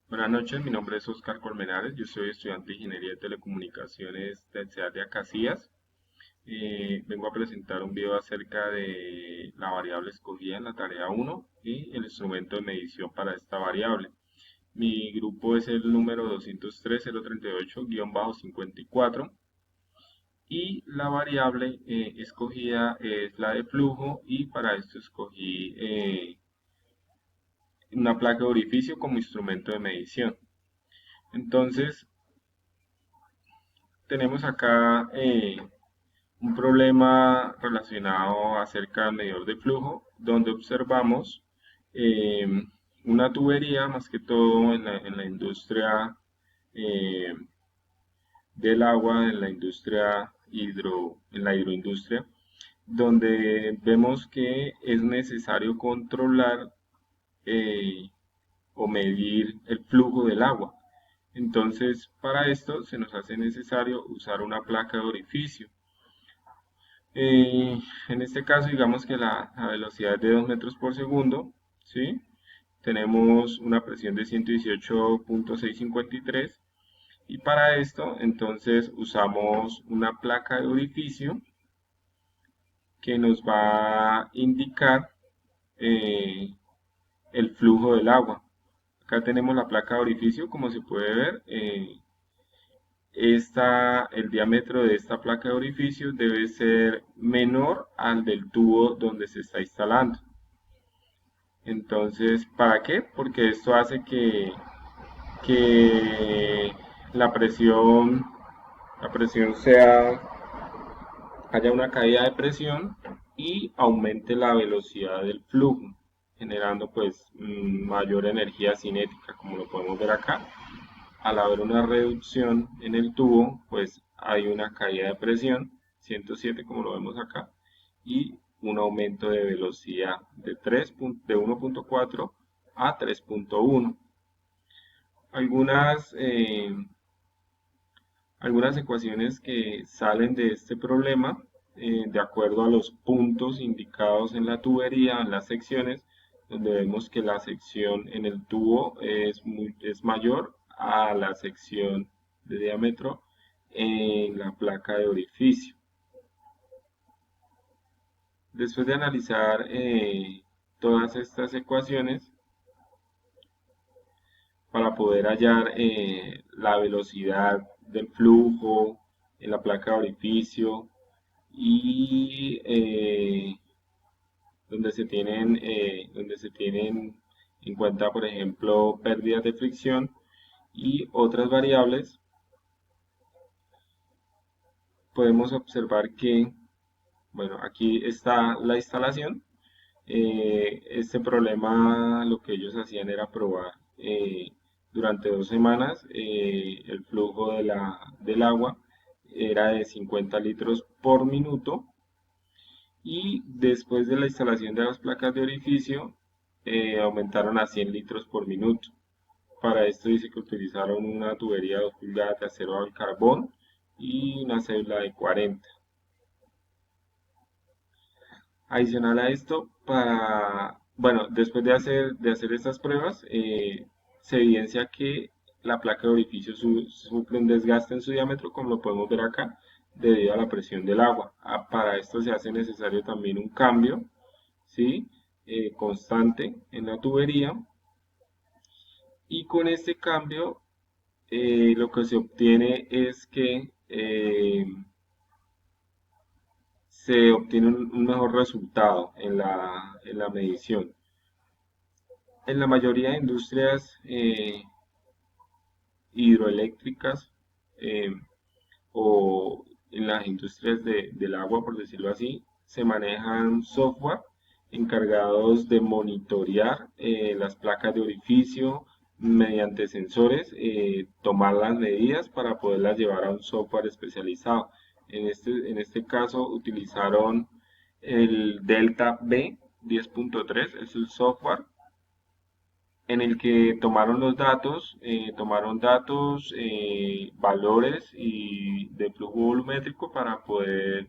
Buenas noches, mi nombre es Oscar Colmenares, yo soy estudiante de Ingeniería de Telecomunicaciones de la ciudad de Casillas. Vengo a presentar un video acerca de la variable escogida en la tarea 1 y el instrumento de medición para esta variable. Mi grupo es el número 203.038-54 y la variable escogida es la de flujo y para esto escogí una placa de orificio como instrumento de medición. Entonces, tenemos acá un problema relacionado acerca del medidor de flujo, donde observamos eh, una tubería, más que todo en la industria eh, del agua, en la hidroindustria, donde vemos que es necesario controlar eh, o medir el flujo del agua. Entonces, para esto se nos hace necesario usar una placa de orificio. En este caso, digamos que la velocidad es de 2 metros por segundo, ¿sí? Tenemos una presión de 118.653 y para esto, entonces, usamos una placa de orificio que nos va a indicar eh, el flujo del agua. Acá tenemos la placa de orificio, como se puede ver. El diámetro de esta placa de orificio debe ser menor al del tubo donde se está instalando. Entonces, ¿para qué? Porque esto hace que la presión, la presión haya una caída de presión y aumente la velocidad del flujo, generando pues mayor energía cinética, como lo podemos ver acá. Al haber una reducción en el tubo, pues hay una caída de presión, 107 como lo vemos acá, y un aumento de velocidad de 1.4 a 3.1. Algunas, algunas ecuaciones que salen de este problema, de acuerdo a los puntos indicados en la tubería, en las secciones, donde vemos que la sección en el tubo es mayor a la sección de diámetro en la placa de orificio. Después de analizar todas estas ecuaciones, para poder hallar la velocidad del flujo en la placa de orificio y donde se tienen en cuenta, por ejemplo, pérdidas de fricción y otras variables, podemos observar que, bueno, aquí está la instalación. Este problema lo que ellos hacían era probar durante 2 semanas el flujo del agua era de 50 litros por minuto y después de la instalación de las placas de orificio aumentaron a 100 litros por minuto. Para esto dice que utilizaron una tubería de 2 pulgadas de acero al carbón y una célula de 40. Adicional a esto, bueno, después de hacer estas pruebas, se evidencia que la placa de orificio sufre un desgaste en su diámetro, como lo podemos ver acá, debido a la presión del agua. Para esto se hace necesario también un cambio, ¿sí? Constante en la tubería. Y con este cambio, lo que se obtiene es que se obtiene un mejor resultado en la medición. En la mayoría de industrias hidroeléctricas eh, o en las industrias del agua, por decirlo así, se manejan software encargados de monitorear las placas de orificio mediante sensores, tomar las medidas para poderlas llevar a un software especializado. En este caso utilizaron el Delta B 10.3, es el software en el que tomaron datos, valores y de flujo volumétrico para poder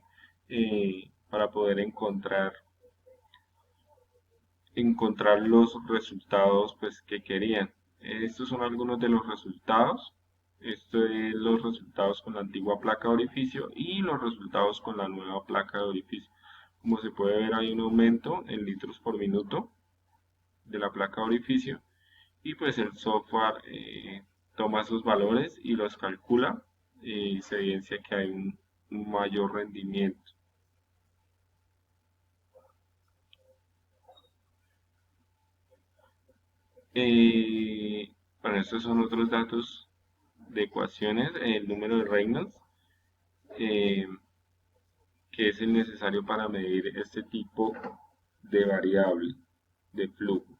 encontrar los resultados pues, que querían. Estos son algunos de los resultados. Esto es los resultados con la antigua placa de orificio y los resultados con la nueva placa de orificio. Como se puede ver, hay un aumento en litros por minuto de la placa de orificio y pues el software toma esos valores y los calcula y se evidencia que hay un mayor rendimiento. Bueno, estos son otros datos de ecuaciones, el número de Reynolds, eh, que es el necesario para medir este tipo de variable de flujo.